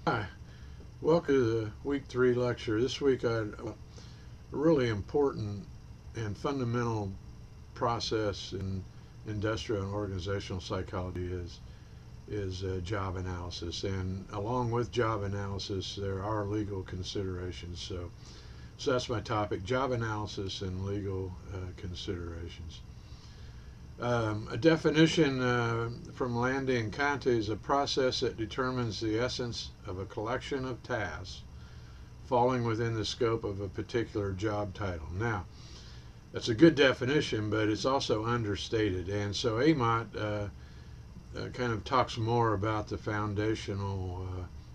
Hi, welcome to the week 3 lecture. This week a really important and fundamental process in industrial and organizational psychology is job analysis, and along with job analysis there are legal considerations. So that's my topic: job analysis and legal considerations. A definition from Landy and Conte is a process that determines the essence of a collection of tasks falling within the scope of a particular job title. Now, that's a good definition, but it's also understated. And so Amott kind of talks more about the foundational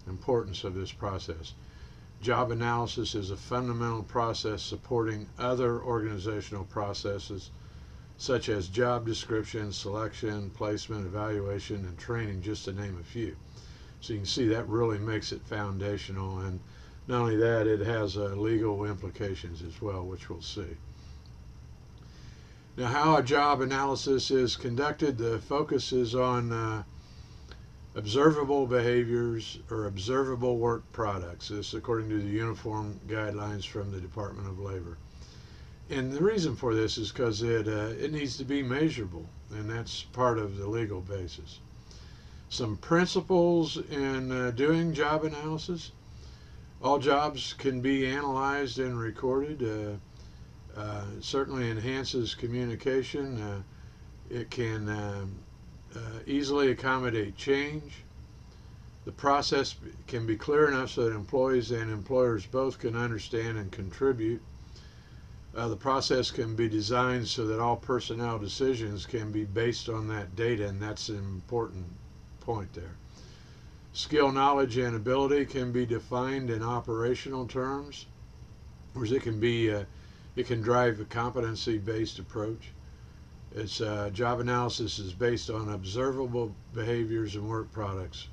importance of this process. Job analysis is a fundamental process supporting other organizational processes such as job description, selection, placement, evaluation, and training, just to name a few. So you can see that really makes it foundational, and not only that, it has legal implications as well, which we'll see. Now, how a job analysis is conducted, the focus is on observable behaviors or observable work products. This according to the uniform guidelines from the Department of Labor. And the reason for this is because it needs to be measurable, and that's part of the legal basis. Some principles in doing job analysis: all jobs can be analyzed and recorded. It certainly enhances communication. It can easily accommodate change. The process can be clear enough so that employees and employers both can understand and contribute. The process can be designed so that all personnel decisions can be based on that data, and that's an important point there. Skill, knowledge, and ability can be defined in operational terms, whereas it can drive a competency-based approach. Its job analysis is based on observable behaviors and work products.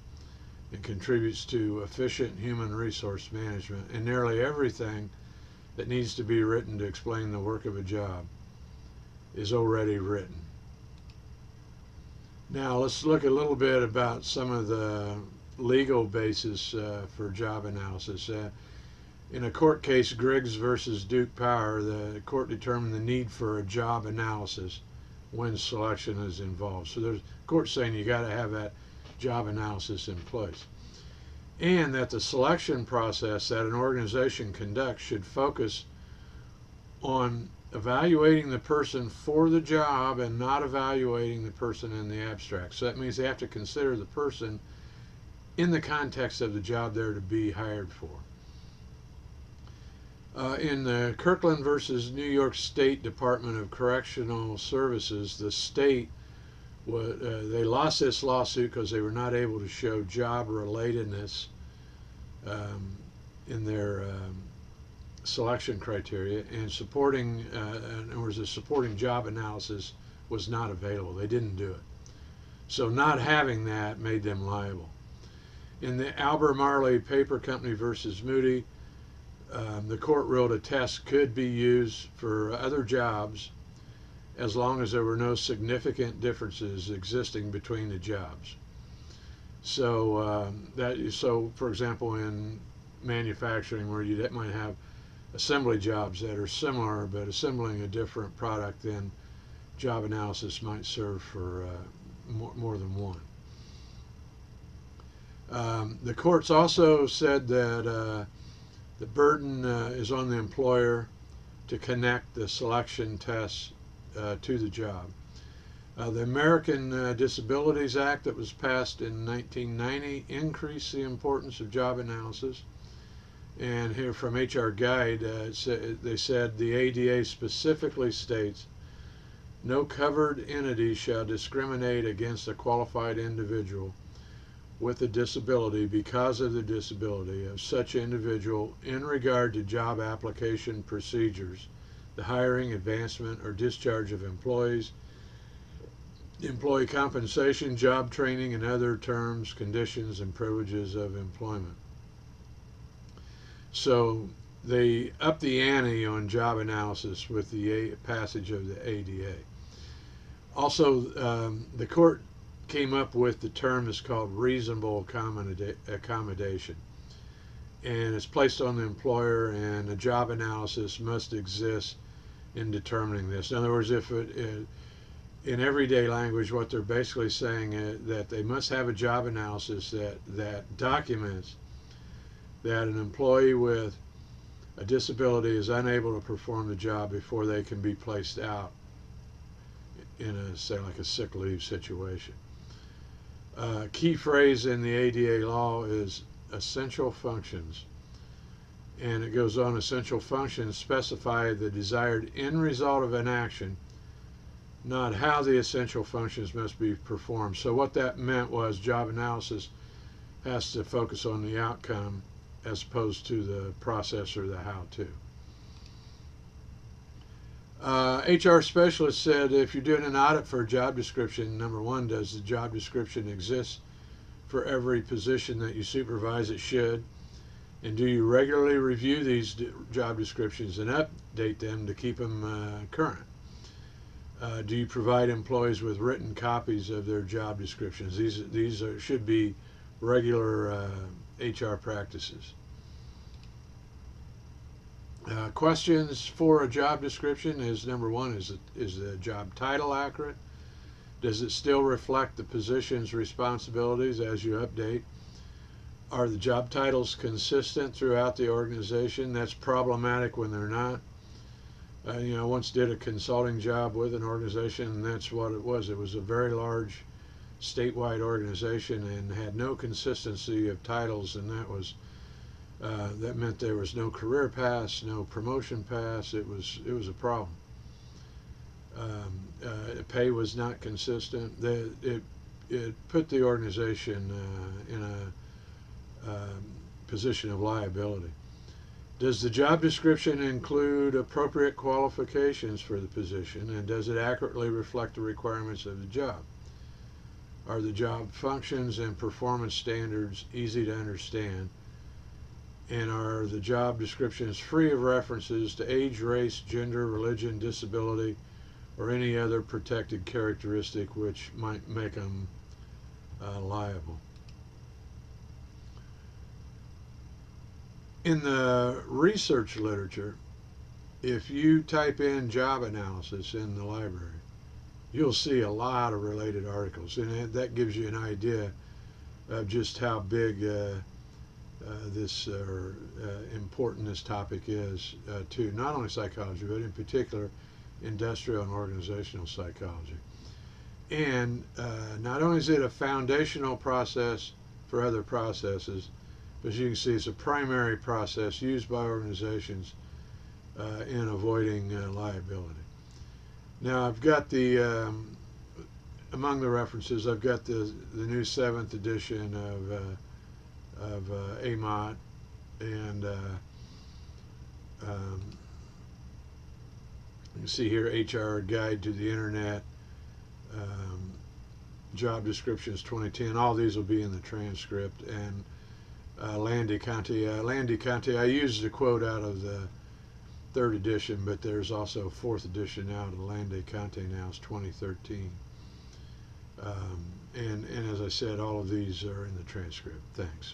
It contributes to efficient human resource management, and nearly everything that needs to be written to explain the work of a job is already written. Now let's look a little bit about some of the legal basis for job analysis. In a court case, Griggs versus Duke Power, the court determined the need for a job analysis when selection is involved. So there's court saying you got to have that job analysis in place, and that the selection process that an organization conducts should focus on evaluating the person for the job and not evaluating the person in the abstract. So that means they have to consider the person in the context of the job they're to be hired for. In the Kirkland versus New York State Department of Correctional Services, the state they lost this lawsuit because they were not able to show job relatedness in their selection criteria, and in other words, the supporting job analysis was not available. They didn't do it. So not having that made them liable. In the Albemarle Paper Company versus Moody, the court ruled a test could be used for other jobs as long as there were no significant differences existing between the jobs. So for example, in manufacturing, where you might have assembly jobs that are similar but assembling a different product, then job analysis might serve for more than one. The courts also said that the burden is on the employer to connect the selection tests to the job. The American Disabilities Act that was passed in 1990 increased the importance of job analysis. And here from HR Guide, they said the ADA specifically states, no covered entity shall discriminate against a qualified individual with a disability because of the disability of such individual in regard to job application procedures, the hiring, advancement, or discharge of employees, employee compensation, job training, and other terms, conditions, and privileges of employment. So they upped the ante on job analysis with the passage of the ADA. Also, the court came up with the term is called reasonable accommodation. and it's placed on the employer, and a job analysis must exist in determining this. In other words, if in everyday language, what they're basically saying is that they must have a job analysis that documents that an employee with a disability is unable to perform the job before they can be placed out in a, say, like a sick leave situation. Key phrase in the ADA law is essential functions. And it goes on, essential functions specify the desired end result of an action, not how the essential functions must be performed. So what that meant was job analysis has to focus on the outcome as opposed to the process or the how-to. HR specialist said if you're doing an audit for a job description, number one, does the job description exist for every position that you supervise? It should. And do you regularly review these job descriptions and update them to keep them current? Do you provide employees with written copies of their job descriptions? These should be regular HR practices. Questions for a job description is, number one, is the job title accurate? Does it still reflect the position's responsibilities as you update? Are the job titles consistent throughout the organization? That's problematic when they're not. I once did a consulting job with an organization, and that's what it was. It was a very large statewide organization and had no consistency of titles, and that meant there was no career paths, no promotion paths. It was a problem. Pay was not consistent. It put the organization in a position of liability. Does the job description include appropriate qualifications for the position, and does it accurately reflect the requirements of the job? Are the job functions and performance standards easy to understand? And are the job descriptions free of references to age, race, gender, religion, disability, or any other protected characteristic which might make them liable? In the research literature, if you type in job analysis in the library, you'll see a lot of related articles, and that gives you an idea of just how big important this topic is to not only psychology, but in particular industrial and organizational psychology. And not only is it a foundational process for other processes, but as you can see, it's a primary process used by organizations in avoiding liability. Now, I've got among the references, I've got the new 7th edition of AMOT, and you can see here HR Guide to the Internet, Job Descriptions 2010. All these will be in the transcript. And Landy Conte, I used a quote out of the 3rd edition, but there's also a 4th edition out of Landy Conte now. It's 2013. And as I said, all of these are in the transcript. Thanks.